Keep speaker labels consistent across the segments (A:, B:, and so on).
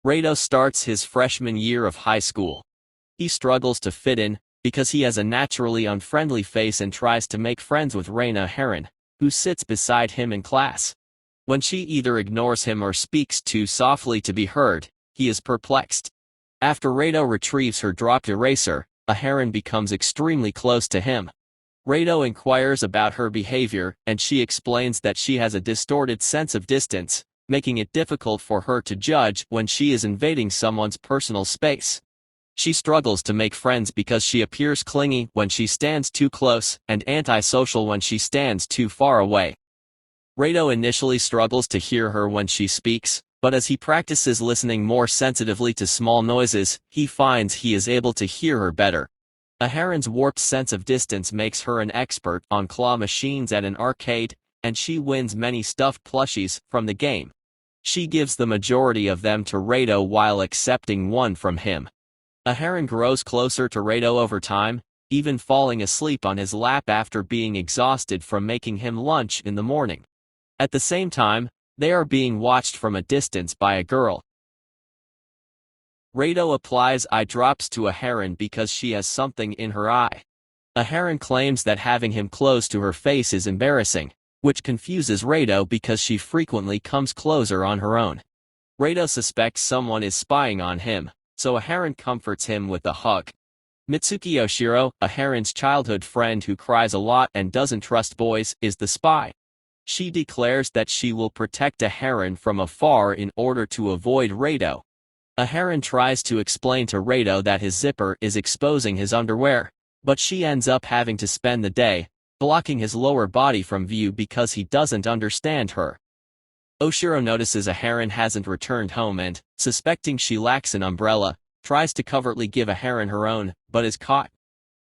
A: Raido starts his freshman year of high school. He struggles to fit in, because he has a naturally unfriendly face and tries to make friends with Reina Aharen, who sits beside him in class. When she either ignores him or speaks too softly to be heard, he is perplexed. After Raido retrieves her dropped eraser, Aharen becomes extremely close to him. Raido inquires about her behavior, and she explains that she has a distorted sense of distance, making it difficult for her to judge when she is invading someone's personal space. She struggles to make friends because she appears clingy when she stands too close and antisocial when she stands too far away. Raido initially struggles to hear her when she speaks, but as he practices listening more sensitively to small noises, he finds he is able to hear her better. Aharen's warped sense of distance makes her an expert on claw machines at an arcade, and she wins many stuffed plushies from the game. She gives the majority of them to Raido while accepting one from him. Aharen grows closer to Raido over time, even falling asleep on his lap after being exhausted from making him lunch in the morning. At the same time, they are being watched from a distance by a girl. Raido applies eye drops to Aharen because she has something in her eye. Aharen claims that having him close to her face is embarrassing, which confuses Raido because she frequently comes closer on her own. Raido suspects someone is spying on him, so Aharen comforts him with a hug. Mitsuki Oshiro, Aharen's childhood friend who cries a lot and doesn't trust boys, is the spy. She declares that she will protect Aharen from afar in order to avoid Raido. Aharen tries to explain to Raido that his zipper is exposing his underwear, but she ends up having to spend the day blocking his lower body from view because he doesn't understand her. Oshiro notices Aharen hasn't returned home and, suspecting she lacks an umbrella, tries to covertly give Aharen her own, but is caught.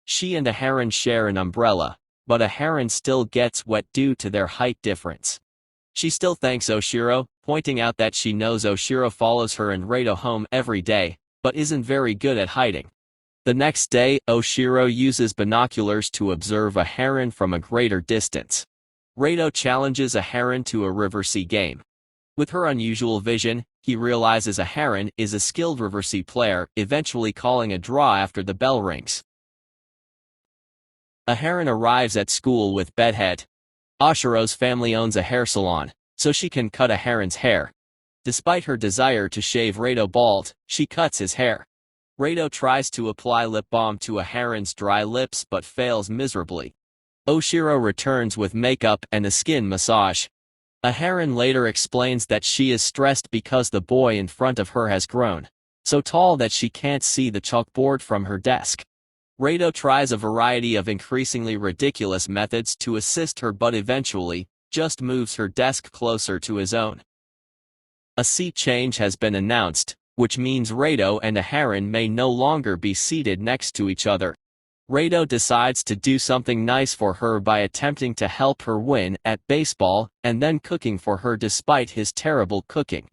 A: She and Aharen share an umbrella, but Aharen still gets wet due to their height difference. She still thanks Oshiro, pointing out that she knows Oshiro follows her and Raido home every day, but isn't very good at hiding. The next day, Oshiro uses binoculars to observe Aharen from a greater distance. Raido challenges Aharen to a Riversea game. With her unusual vision, he realizes Aharen is a skilled Riversea player, eventually calling a draw after the bell rings. Aharen arrives at school with bedhead. Oshiro's family owns a hair salon, so she can cut Aharen's hair. Despite her desire to shave Raido bald, she cuts his hair. Raido tries to apply lip balm to Aharen's dry lips but fails miserably. Oshiro returns with makeup and a skin massage. Aharen later explains that she is stressed because the boy in front of her has grown so tall that she can't see the chalkboard from her desk. Raido tries a variety of increasingly ridiculous methods to assist her but eventually just moves her desk closer to his own. A seat change has been announced, which means Raido and Aharen may no longer be seated next to each other. Raido decides to do something nice for her by attempting to help her win at baseball and then cooking for her despite his terrible cooking.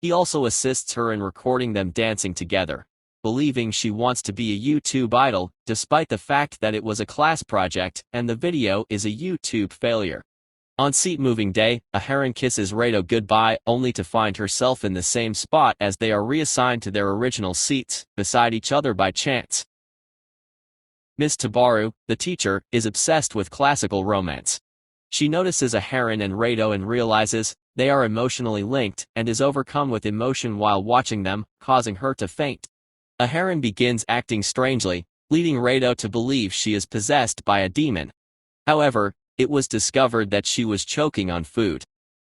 A: He also assists her in recording them dancing together, believing she wants to be a YouTube idol, despite the fact that it was a class project and the video is a YouTube failure. On seat-moving day, Aharen kisses Raido goodbye only to find herself in the same spot as they are reassigned to their original seats, beside each other by chance. Ms. Tabaru, the teacher, is obsessed with classical romance. She notices Aharen and Raido and realizes they are emotionally linked and is overcome with emotion while watching them, causing her to faint. Aharen begins acting strangely, leading Raido to believe she is possessed by a demon. However, it was discovered that she was choking on food.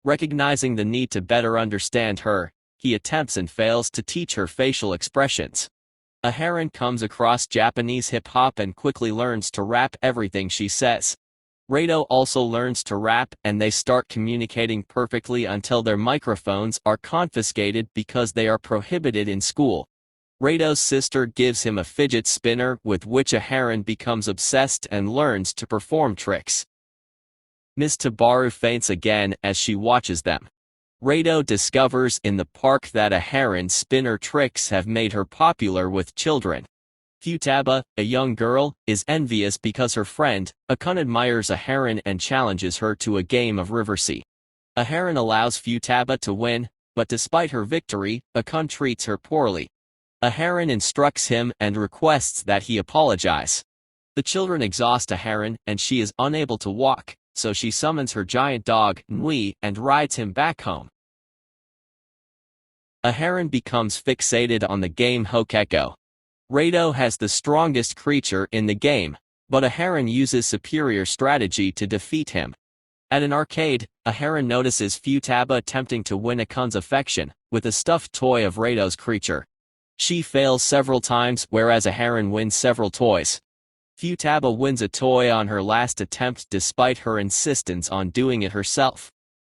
A: Recognizing the need to better understand her, he attempts and fails to teach her facial expressions. Aharen comes across Japanese hip-hop and quickly learns to rap everything she says. Raido also learns to rap and they start communicating perfectly until their microphones are confiscated because they are prohibited in school. Raido's sister gives him a fidget spinner with which Aharen becomes obsessed and learns to perform tricks. Ms. Tabaru faints again as she watches them. Raido discovers in the park that Aharen's spinner tricks have made her popular with children. Futaba, a young girl, is envious because her friend, Akun, admires Aharen and challenges her to a game of Riversea. Aharen allows Futaba to win, but despite her victory, Aharen treats her poorly. Aharen instructs him and requests that he apologize. The children exhaust Aharen and she is unable to walk, so she summons her giant dog, Nui, and rides him back home. Aharen becomes fixated on the game Hokeko. Raido has the strongest creature in the game, but Aharen uses superior strategy to defeat him. At an arcade, Aharen notices Futaba attempting to win Akan's affection with a stuffed toy of Raido's creature. She fails several times, whereas Aharen wins several toys. Futaba wins a toy on her last attempt despite her insistence on doing it herself.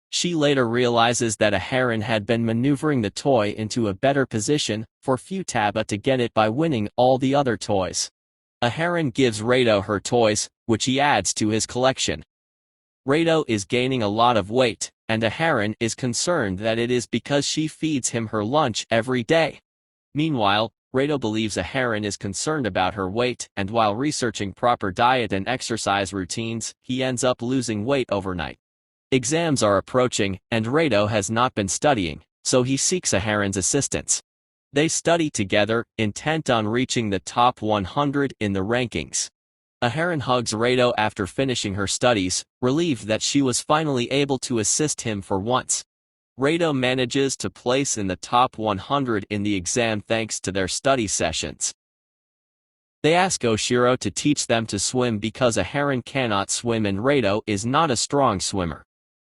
A: She later realizes that Aharen had been maneuvering the toy into a better position for Futaba to get it by winning all the other toys. Aharen gives Raido her toys, which he adds to his collection. Raido is gaining a lot of weight, and Aharen is concerned that it is because she feeds him her lunch every day. Meanwhile, Raido believes Aharen is concerned about her weight, and while researching proper diet and exercise routines, he ends up losing weight overnight. Exams are approaching, and Raido has not been studying, so he seeks Aharen's assistance. They study together, intent on reaching the top 100 in the rankings. Aharen hugs Raido after finishing her studies, relieved that she was finally able to assist him for once. Raido manages to place in the top 100 in the exam thanks to their study sessions. They ask Oshiro to teach them to swim because Aharen cannot swim and Raido is not a strong swimmer.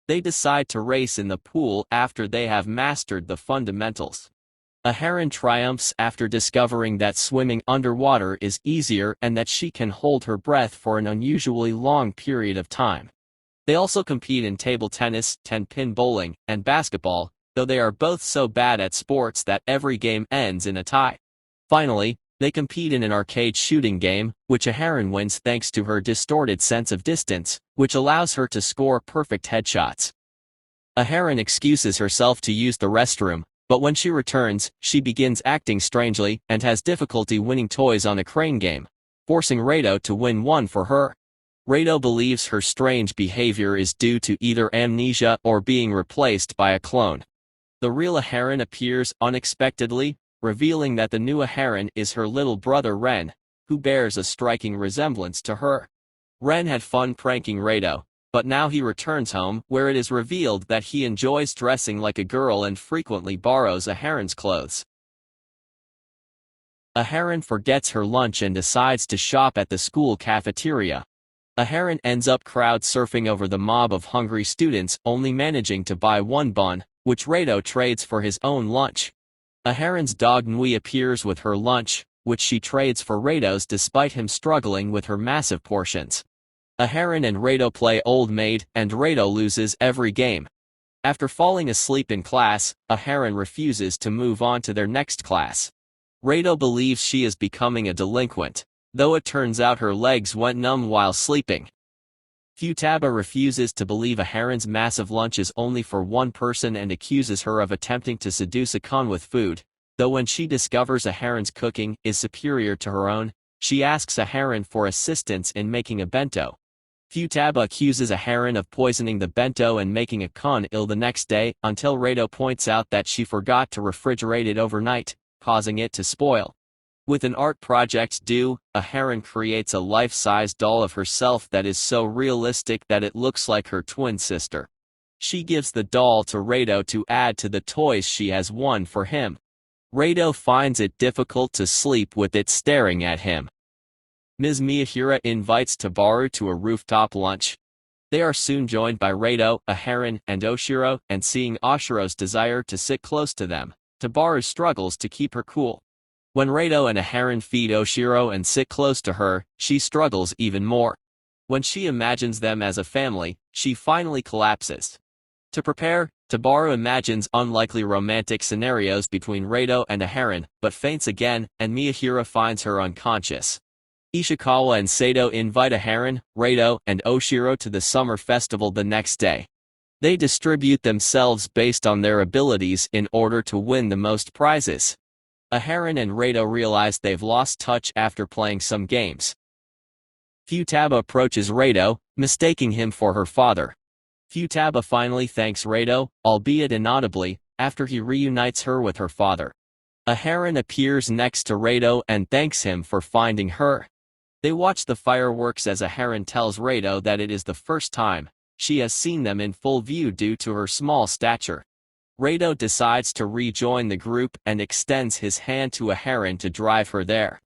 A: They decide to race in the pool after they have mastered the fundamentals. Aharen triumphs after discovering that swimming underwater is easier and that she can hold her breath for an unusually long period of time. They also compete in table tennis, 10-pin bowling, and basketball, though they are both so bad at sports that every game ends in a tie. Finally, they compete in an arcade shooting game, which Aharen wins thanks to her distorted sense of distance, which allows her to score perfect headshots. Aharen excuses herself to use the restroom, but when she returns, she begins acting strangely and has difficulty winning toys on a crane game, forcing Raido to win one for her. Raido believes her strange behavior is due to either amnesia or being replaced by a clone. The real Aharen appears unexpectedly, revealing that the new Aharen is her little brother Ren, who bears a striking resemblance to her. Ren had fun pranking Raido, but now he returns home where it is revealed that he enjoys dressing like a girl and frequently borrows Aharen's clothes. Aharen forgets her lunch and decides to shop at the school cafeteria. Aharen ends up crowd surfing over the mob of hungry students, only managing to buy one bun, which Raido trades for his own lunch. Aharen's dog Nui appears with her lunch, which she trades for Raido's despite him struggling with her massive portions. Aharen and Raido play Old Maid, and Raido loses every game. After falling asleep in class, Aharen refuses to move on to their next class. Raido believes she is becoming a delinquent, though it turns out her legs went numb while sleeping. Futaba refuses to believe Aharen's massive lunch is only for one person and accuses her of attempting to seduce Akan with food, though when she discovers Aharen's cooking is superior to her own, she asks Aharen for assistance in making a bento. Futaba accuses Aharen of poisoning the bento and making Akan ill the next day, until Raido points out that she forgot to refrigerate it overnight, causing it to spoil. With an art project due, Aharen creates a life-size doll of herself that is so realistic that it looks like her twin sister. She gives the doll to Raido to add to the toys she has won for him. Raido finds it difficult to sleep with it staring at him. Ms. Miyahira invites Tabaru to a rooftop lunch. They are soon joined by Raido, Aharen, and Oshiro, and seeing Oshiro's desire to sit close to them, Tabaru struggles to keep her cool. When Raido and Aharen feed Oshiro and sit close to her, she struggles even more. When she imagines them as a family, she finally collapses. To prepare, Tabaru imagines unlikely romantic scenarios between Raido and Aharen, but faints again, and Miyahira finds her unconscious. Ishikawa and Sato invite Aharen, Raido, and Oshiro to the summer festival the next day. They distribute themselves based on their abilities in order to win the most prizes. Aharen and Raido realize they've lost touch after playing some games. Futaba approaches Raido, mistaking him for her father. Futaba finally thanks Raido, albeit inaudibly, after he reunites her with her father. Aharen appears next to Raido and thanks him for finding her. They watch the fireworks as Aharen tells Raido that it is the first time she has seen them in full view due to her small stature. Raido decides to rejoin the group and extends his hand to Aharen to drive her there.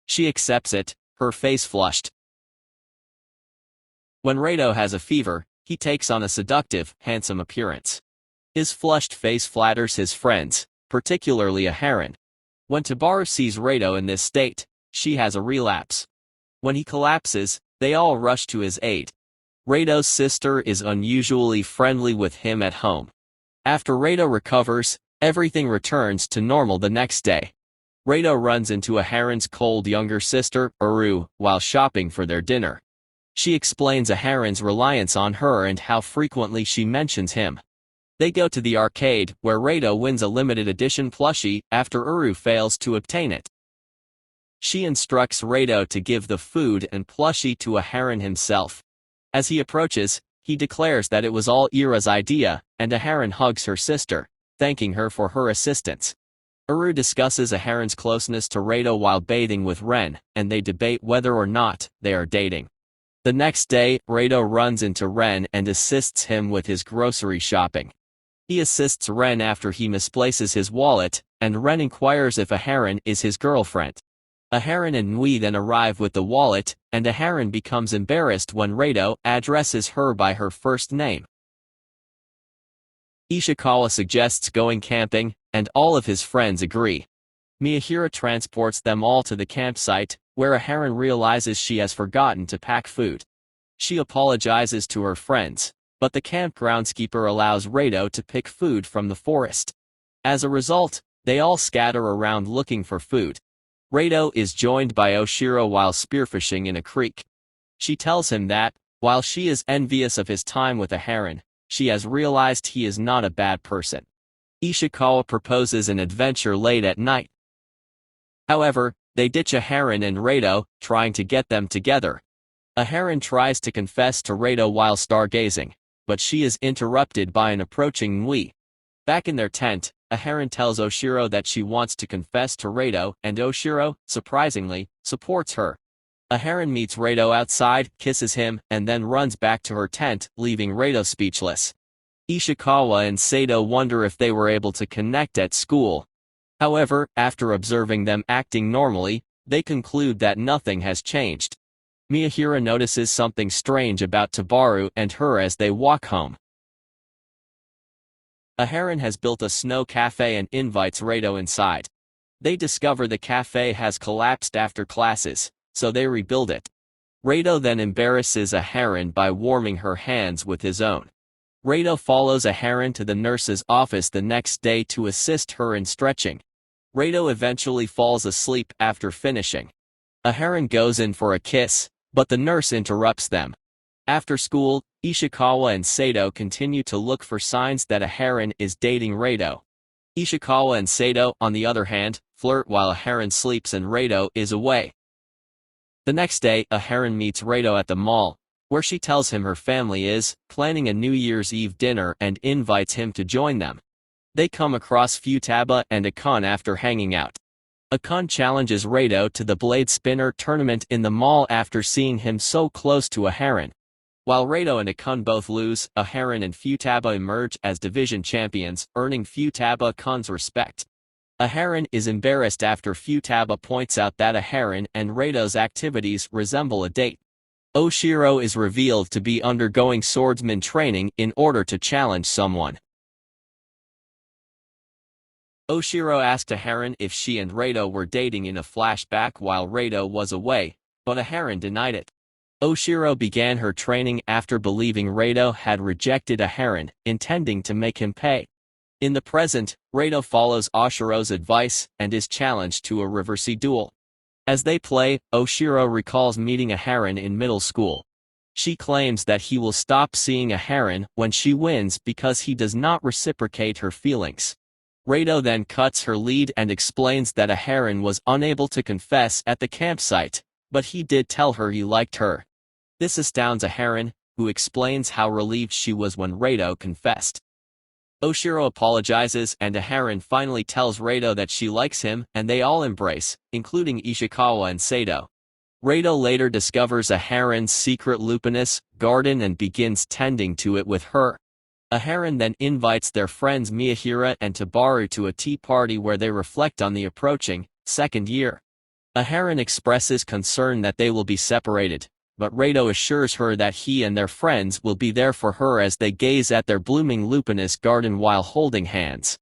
A: She accepts it, her face flushed. When Raido has a fever, he takes on a seductive, handsome appearance. His flushed face flatters his friends, particularly Aharen. When Tabaru sees Raido in this state, she has a relapse. When he collapses, they all rush to his aid. Raido's sister is unusually friendly with him at home. After Raido recovers, everything returns to normal the next day. Raido runs into Aharen's cold younger sister, Uru, while shopping for their dinner. She explains Aharen's reliance on her and how frequently she mentions him. They go to the arcade, where Raido wins a limited edition plushie after Uru fails to obtain it. She instructs Raido to give the food and plushie to Aharen himself. As he approaches, he declares that it was all Ira's idea, and Aharen hugs her sister, thanking her for her assistance. Uru discusses Aharen's closeness to Raido while bathing with Ren, and they debate whether or not they are dating. The next day, Raido runs into Ren and assists him with his grocery shopping. He assists Ren after he misplaces his wallet, and Ren inquires if Aharen is his girlfriend. Aharen and Nui then arrive with the wallet, and Aharen becomes embarrassed when Raido addresses her by her first name. Ishikawa suggests going camping, and all of his friends agree. Miyahira transports them all to the campsite, where Aharen realizes she has forgotten to pack food. She apologizes to her friends, but the camp groundskeeper allows Raido to pick food from the forest. As a result, they all scatter around looking for food. Raido is joined by Oshiro while spearfishing in a creek. She tells him that, while she is envious of his time with Aharen, she has realized he is not a bad person. Ishikawa proposes an adventure late at night. However, they ditch Aharen and Raido, trying to get them together. Aharen tries to confess to Raido while stargazing, but she is interrupted by an approaching Nui. Back in their tent, Aharen tells Oshiro that she wants to confess to Raido, and Oshiro, surprisingly, supports her. Aharen meets Raido outside, kisses him, and then runs back to her tent, leaving Raido speechless. Ishikawa and Sato wonder if they were able to connect at school. However, after observing them acting normally, they conclude that nothing has changed. Miyahira notices something strange about Tabaru and her as they walk home. Aharen has built a snow cafe and invites Raido inside. They discover the cafe has collapsed after classes, so they rebuild it. Raido then embarrasses Aharen by warming her hands with his own. Raido follows Aharen to the nurse's office the next day to assist her in stretching. Raido eventually falls asleep after finishing. Aharen goes in for a kiss, but the nurse interrupts them. After school, Ishikawa and Sato continue to look for signs that Aharen is dating Raido. Ishikawa and Sato, on the other hand, flirt while Aharen sleeps and Raido is away. The next day, Aharen meets Raido at the mall, where she tells him her family is planning a New Year's Eve dinner and invites him to join them. They come across Futaba and Akon after hanging out. Akon challenges Raido to the blade spinner tournament in the mall after seeing him so close to Aharen. While Raido and Akon both lose, Aharen and Futaba emerge as division champions, earning Futaba-Akon's respect. Aharen is embarrassed after Futaba points out that Aharen and Raido's activities resemble a date. Oshiro is revealed to be undergoing swordsman training in order to challenge someone. Oshiro asked Aharen if she and Raido were dating in a flashback while Raido was away, but Aharen denied it. Oshiro began her training after believing Raido had rejected Aharen, intending to make him pay. In the present, Raido follows Oshiro's advice and is challenged to a reversey duel. As they play, Oshiro recalls meeting Aharen in middle school. She claims that he will stop seeing Aharen when she wins because he does not reciprocate her feelings. Raido then cuts her lead and explains that Aharen was unable to confess at the campsite, but he did tell her he liked her. This astounds Aharen, who explains how relieved she was when Raido confessed. Oshiro apologizes and Aharen finally tells Raido that she likes him and they all embrace, including Ishikawa and Sato. Raido later discovers Aharen's secret lupinous garden and begins tending to it with her. Aharen then invites their friends Miyahira and Tabaru to a tea party where they reflect on the approaching second year. Aharen expresses concern that they will be separated, but Raido assures her that he and their friends will be there for her as they gaze at their blooming lupinous garden while holding hands.